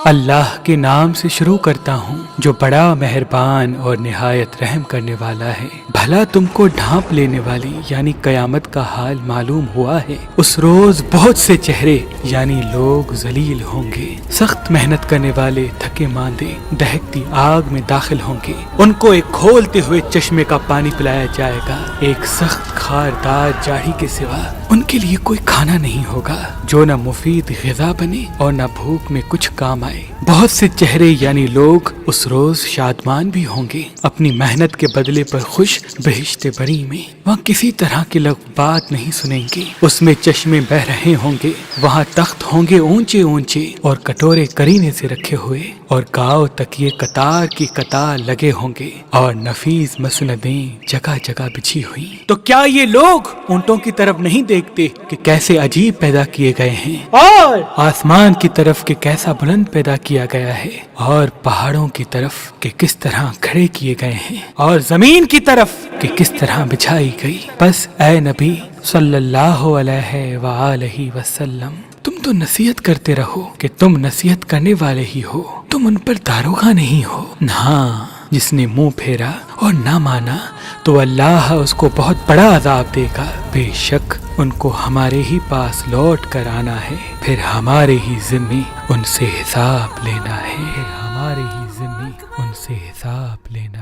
اللہ کے نام سے شروع کرتا ہوں جو بڑا مہربان اور نہایت رحم کرنے والا ہے۔ بھلا تم کو ڈھانپ لینے والی یعنی قیامت کا حال معلوم ہوا ہے؟ اس روز بہت سے چہرے یعنی لوگ ذلیل ہوں گے، سخت محنت کرنے والے تھکے ماندے دہکتی آگ میں داخل ہوں گے۔ ان کو ایک کھولتے ہوئے چشمے کا پانی پلایا جائے گا، ایک سخت خاردار جاڑی کے سوا ان کے لیے کوئی کھانا نہیں ہوگا جو نہ مفید غذا بنے اور نہ بھوک میں کچھ کام آئے۔ بہت سے چہرے یعنی لوگ اس روز شادمان بھی ہوں گے، اپنی محنت کے بدلے پر خوش بہشت بری میں۔ وہاں کسی طرح کی لغو بات نہیں سنیں گے، اس میں چشمے بہ رہے ہوں گے، وہاں تخت ہوں گے اونچے اونچے اور کٹورے کرینے سے رکھے ہوئے، اور گاؤ تکیے قطار کی قطار لگے ہوں گے، اور نفیس مسندیں جگہ جگہ بچھی ہوئی۔ تو کیا یہ لوگ اونٹوں کی طرف نہیں دیکھتے کہ کیسے عجیب پیدا کیے گئے ہیں، اور آسمان کی طرف کہ کیسا بلند پیدا کیا گیا ہے، اور پہاڑوں کی طرف کہ کس طرح کھڑے کیے گئے ہیں، اور زمین کی طرف کہ کس طرح بچھائی گئی؟ بس اے نبی صلی اللہ علیہ وآلہ وسلم، تم تو نصیحت کرتے رہو کہ تم نصیحت کرنے والے ہی ہو، تم ان پر داروغہ نہیں ہو۔ ہاں، جس نے منہ پھیرا اور نہ مانا تو اللہ اس کو بہت بڑا عذاب دے گا۔ بے شک ان کو ہمارے ہی پاس لوٹ کر آنا ہے، پھر ہمارے ہی ذمے ان سے حساب لینا ہے، پھر ہمارے ہی ذمے ان سے حساب لینا ہے۔